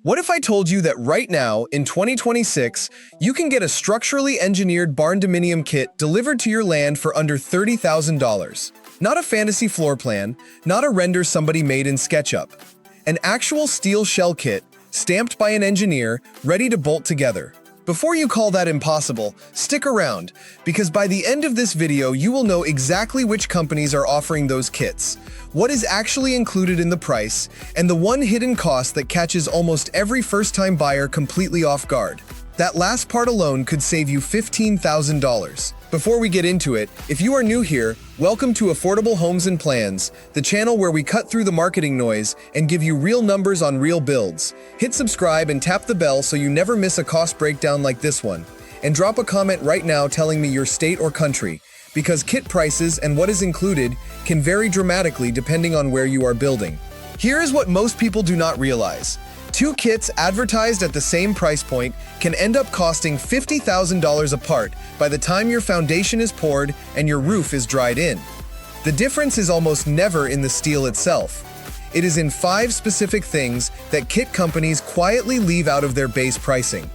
What if I told you that right now, in 2026, you can get a structurally engineered Barndominium kit delivered to your land for under $30,000? Not a fantasy floor plan, not a render somebody made in SketchUp. An actual steel shell kit, stamped by an engineer, ready to bolt together. Before you call that impossible, stick around, because by the end of this video you will know exactly which companies are offering those kits, what is actually included in the price, and the one hidden cost that catches almost every first-time buyer completely off guard. That last part alone could save you $15,000. Before we get into it, if you are new here, welcome to Affordable Homes and Plans, the channel where we cut through the marketing noise and give you real numbers on real builds. Hit subscribe and tap the bell so you never miss a cost breakdown like this one. And drop a comment right now telling me your state or country, because kit prices and what is included can vary dramatically depending on where you are building. Here is what most people do not realize. Two kits advertised at the same price point can end up costing $50,000 apart by the time your foundation is poured and your roof is dried in. The difference is almost never in the steel itself. It is in 5 specific things that kit companies quietly leave out of their base pricing.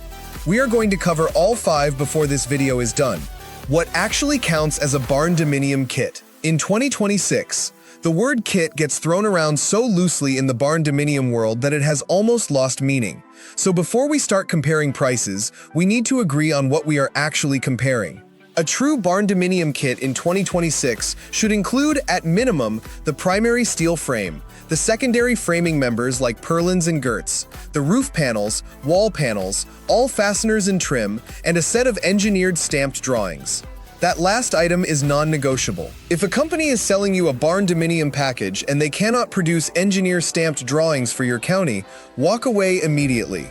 We are going to cover all 5 before this video is done. What actually counts as a Barndominium kit? In 2026, the word kit gets thrown around so loosely in the Barndominium world that it has almost lost meaning. So before we start comparing prices, we need to agree on what we are actually comparing. A true Barndominium kit in 2026 should include, at minimum, the primary steel frame, the secondary framing members like purlins and girts, the roof panels, wall panels, all fasteners and trim, and a set of engineered stamped drawings. That last item is non-negotiable. If a company is selling you a Barndominium package and they cannot produce engineer-stamped drawings for your county, walk away immediately.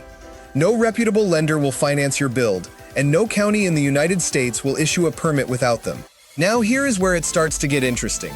No reputable lender will finance your build, and no county in the United States will issue a permit without them. Now here is where it starts to get interesting.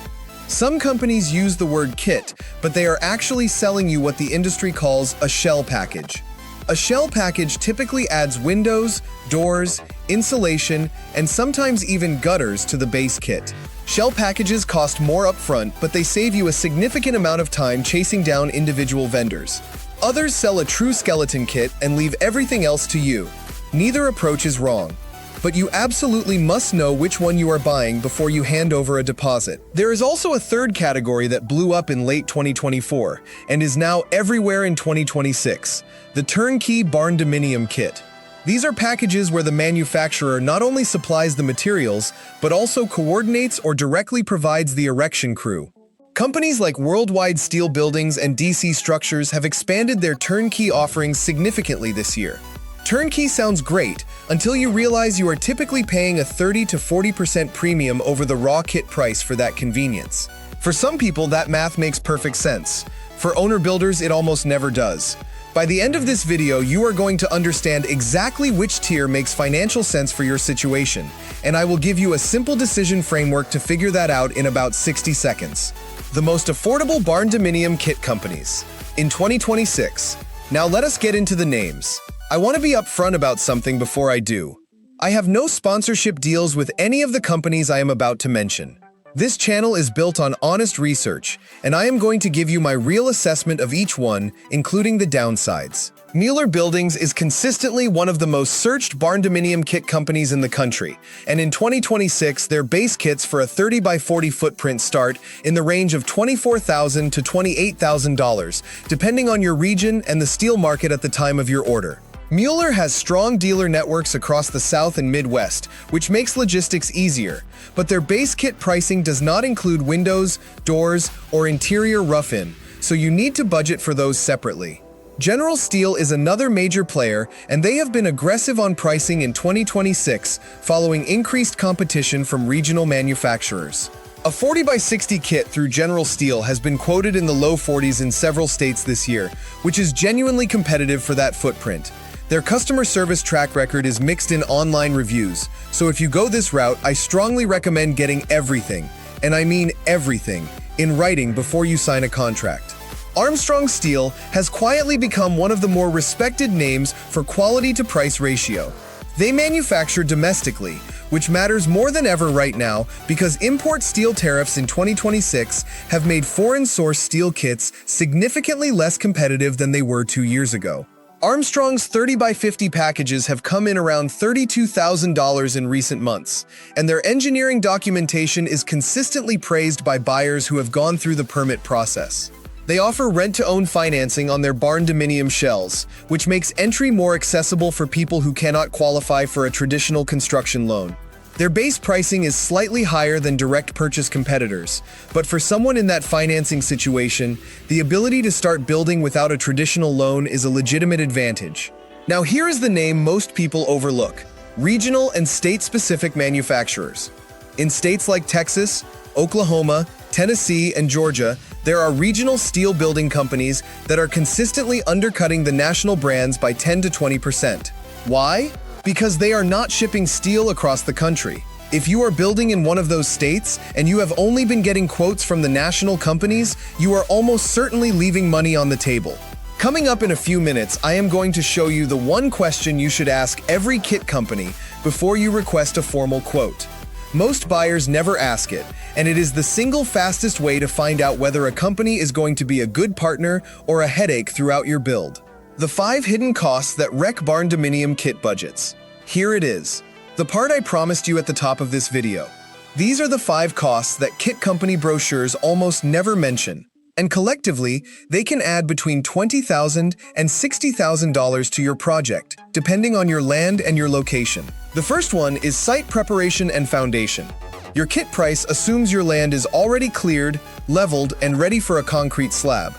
Some companies use the word kit, but they are actually selling you what the industry calls a shell package. A shell package typically adds windows, doors, insulation, and sometimes even gutters to the base kit. Shell packages cost more upfront, but they save you a significant amount of time chasing down individual vendors. Others sell a true skeleton kit and leave everything else to you. Neither approach is wrong, but you absolutely must know which one you are buying before you hand over a deposit. There is also a third category that blew up in late 2024 and is now everywhere in 2026, the turnkey Barndominium kit. These are packages where the manufacturer not only supplies the materials, but also coordinates or directly provides the erection crew. Companies like Worldwide Steel Buildings and DC Structures have expanded their turnkey offerings significantly this year. Turnkey sounds great until you realize you are typically paying a 30 to 40% premium over the raw kit price for that convenience. For some people, that math makes perfect sense. For owner-builders, it almost never does. By the end of this video, you are going to understand exactly which tier makes financial sense for your situation, and I will give you a simple decision framework to figure that out in about 60 seconds. The most affordable Barndominium kit companies in 2026. Now let us get into the names. I want to be upfront about something before I do. I have no sponsorship deals with any of the companies I am about to mention. This channel is built on honest research, and I am going to give you my real assessment of each one, including the downsides. Mueller Buildings is consistently one of the most searched Barndominium kit companies in the country, and in 2026, their base kits for a 30 by 40 footprint start in the range of $24,000 to $28,000, depending on your region and the steel market at the time of your order. Mueller has strong dealer networks across the South and Midwest, which makes logistics easier, but their base kit pricing does not include windows, doors, or interior rough-in, so you need to budget for those separately. General Steel is another major player, and they have been aggressive on pricing in 2026 following increased competition from regional manufacturers. A 40 by 60 kit through General Steel has been quoted in the low 40s in several states this year, which is genuinely competitive for that footprint. Their customer service track record is mixed in online reviews, so if you go this route, I strongly recommend getting everything, and I mean everything, in writing before you sign a contract. Armstrong Steel has quietly become one of the more respected names for quality-to-price ratio. They manufacture domestically, which matters more than ever right now because import steel tariffs in 2026 have made foreign-sourced steel kits significantly less competitive than they were 2 years ago. Armstrong's 30 by 50 packages have come in around $32,000 in recent months, and their engineering documentation is consistently praised by buyers who have gone through the permit process. They offer rent-to-own financing on their Barndominium shells, which makes entry more accessible for people who cannot qualify for a traditional construction loan. Their base pricing is slightly higher than direct purchase competitors, but for someone in that financing situation, the ability to start building without a traditional loan is a legitimate advantage. Now here is the name most people overlook: regional and state-specific manufacturers. In states like Texas, Oklahoma, Tennessee, and Georgia, there are regional steel building companies that are consistently undercutting the national brands by 10 to 20%. Why? Because they are not shipping steel across the country. If you are building in one of those states and you have only been getting quotes from the national companies, you are almost certainly leaving money on the table. Coming up in a few minutes, I am going to show you the one question you should ask every kit company before you request a formal quote. Most buyers never ask it, and it is the single fastest way to find out whether a company is going to be a good partner or a headache throughout your build. The 5 hidden costs that wreck Barndominium kit budgets. Here it is. The part I promised you at the top of this video. These are the 5 costs that kit company brochures almost never mention, and collectively, they can add between $20,000 and $60,000 to your project, depending on your land and your location. The first one is site preparation and foundation. Your kit price assumes your land is already cleared, leveled, and ready for a concrete slab.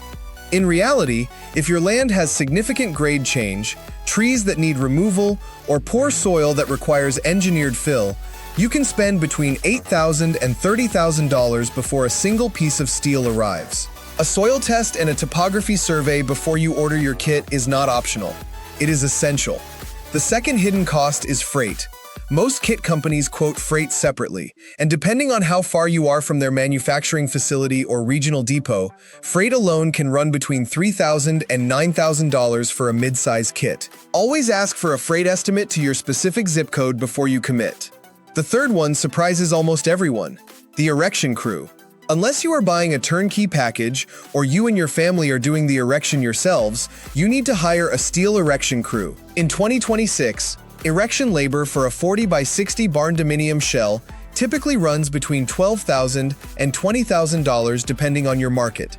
In reality, if your land has significant grade change, trees that need removal, or poor soil that requires engineered fill, you can spend between $8,000 and $30,000 before a single piece of steel arrives. A soil test and a topography survey before you order your kit is not optional. It is essential. The second hidden cost is freight. Most kit companies quote freight separately, and depending on how far you are from their manufacturing facility or regional depot, freight alone can run between $3,000 and $9,000 for a mid-size kit. Always ask for a freight estimate to your specific zip code before you commit. The third one surprises almost everyone: the erection crew. Unless you are buying a turnkey package or you and your family are doing the erection yourselves, you need to hire a steel erection crew. In 2026, erection labor for a 40 by 60 Barndominium shell typically runs between $12,000 and $20,000 depending on your market.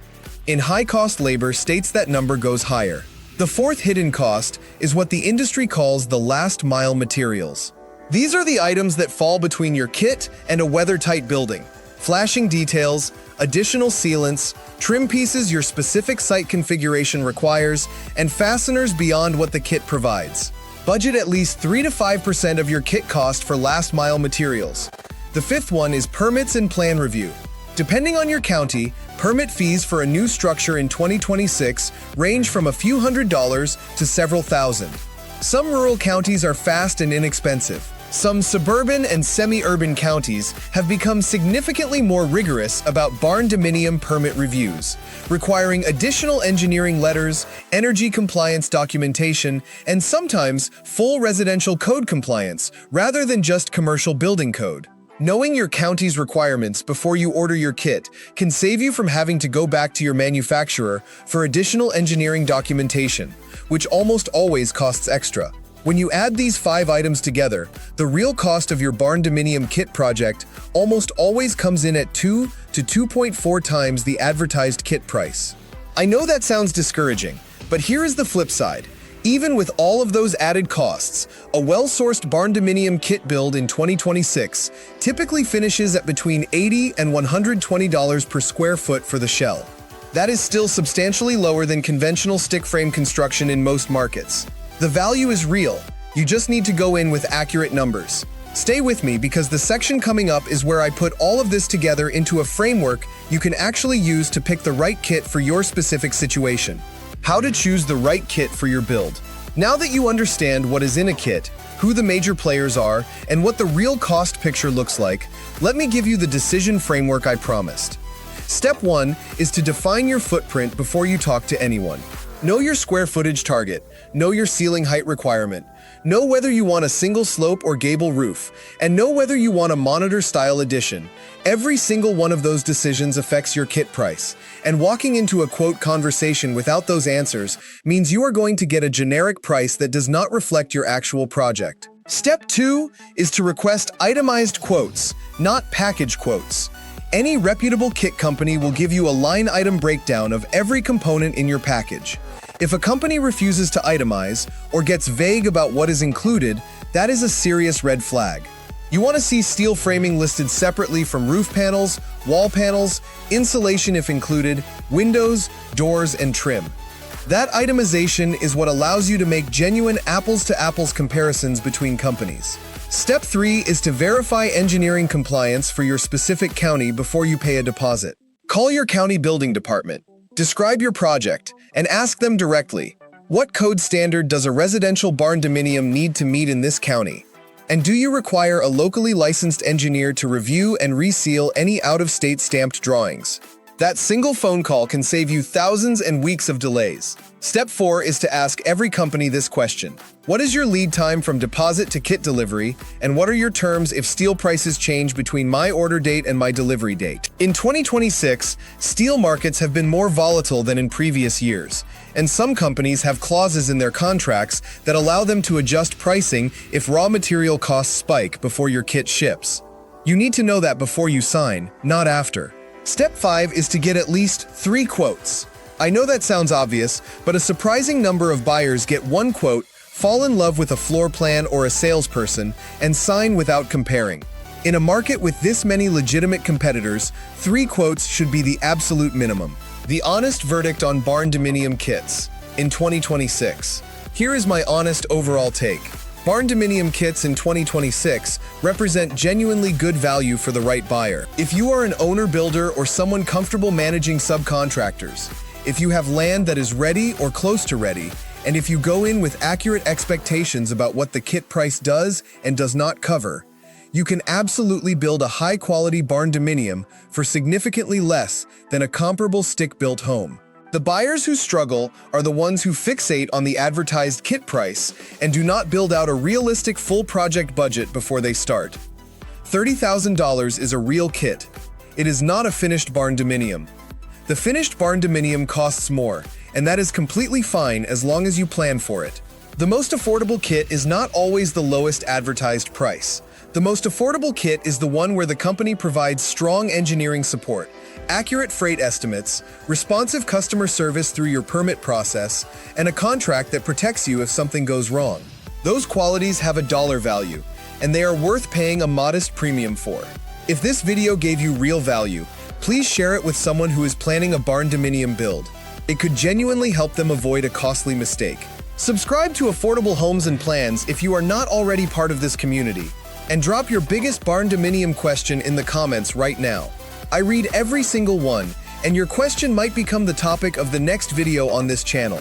In high-cost labor, states that number goes higher. The fourth hidden cost is what the industry calls the last-mile materials. These are the items that fall between your kit and a weather-tight building. Flashing details, additional sealants, trim pieces your specific site configuration requires, and fasteners beyond what the kit provides. Budget at least 3 to 5% of your kit cost for last-mile materials. The fifth one is permits and plan review. Depending on your county, permit fees for a new structure in 2026 range from a few $100s to several thousand. Some rural counties are fast and inexpensive. Some suburban and semi-urban counties have become significantly more rigorous about Barndominium permit reviews, requiring additional engineering letters, energy compliance documentation, and sometimes full residential code compliance rather than just commercial building code. Knowing your county's requirements before you order your kit can save you from having to go back to your manufacturer for additional engineering documentation, which almost always costs extra. When you add these 5 items together, the real cost of your Barndominium kit project almost always comes in at 2 to 2.4 times the advertised kit price. I know that sounds discouraging, but here is the flip side. Even with all of those added costs, a well-sourced Barndominium kit build in 2026 typically finishes at between $80 and $120 per square foot for the shell. That is still substantially lower than conventional stick frame construction in most markets. The value is real. You just need to go in with accurate numbers. Stay with me because the section coming up is where I put all of this together into a framework you can actually use to pick the right kit for your specific situation. How to choose the right kit for your build. Now that you understand what is in a kit, who the major players are, and what the real cost picture looks like, let me give you the decision framework I promised. Step 1 is to define your footprint before you talk to anyone. Know your square footage target, know your ceiling height requirement, know whether you want a single slope or gable roof, and know whether you want a monitor-style addition. Every single one of those decisions affects your kit price, and walking into a quote conversation without those answers means you are going to get a generic price that does not reflect your actual project. Step 2 is to request itemized quotes, not package quotes. Any reputable kit company will give you a line item breakdown of every component in your package. If a company refuses to itemize or gets vague about what is included, that is a serious red flag. You want to see steel framing listed separately from roof panels, wall panels, insulation if included, windows, doors, and trim. That itemization is what allows you to make genuine apples-to-apples comparisons between companies. Step 3 is to verify engineering compliance for your specific county before you pay a deposit. Call your county building department, describe your project, and ask them directly, what code standard does a residential barndominium need to meet in this county? And do you require a locally licensed engineer to review and reseal any out-of-state stamped drawings? That single phone call can save you thousands and weeks of delays. Step 4 is to ask every company this question. What is your lead time from deposit to kit delivery, and what are your terms if steel prices change between my order date and my delivery date? In 2026, steel markets have been more volatile than in previous years, and some companies have clauses in their contracts that allow them to adjust pricing if raw material costs spike before your kit ships. You need to know that before you sign, not after. Step 5 is to get at least 3 quotes. I know that sounds obvious, but a surprising number of buyers get one quote, fall in love with a floor plan or a salesperson, and sign without comparing. In a market with this many legitimate competitors, 3 quotes should be the absolute minimum. The honest verdict on Barndominium kits in 2026. Here is my honest overall take. Barndominium kits in 2026 represent genuinely good value for the right buyer. If you are an owner-builder or someone comfortable managing subcontractors, if you have land that is ready or close to ready, and if you go in with accurate expectations about what the kit price does and does not cover, you can absolutely build a high-quality barndominium for significantly less than a comparable stick-built home. The buyers who struggle are the ones who fixate on the advertised kit price and do not build out a realistic full project budget before they start. $30,000 is a real kit. It is not a finished barndominium. The finished barndominium costs more, and that is completely fine as long as you plan for it. The most affordable kit is not always the lowest advertised price. The most affordable kit is the one where the company provides strong engineering support, accurate freight estimates, responsive customer service through your permit process, and a contract that protects you if something goes wrong. Those qualities have a dollar value, and they are worth paying a modest premium for. If this video gave you real value, please share it with someone who is planning a barndominium build. It could genuinely help them avoid a costly mistake. Subscribe to Affordable Homes and Plans if you are not already part of this community, and drop your biggest barndominium question in the comments right now. I read every single one, and your question might become the topic of the next video on this channel.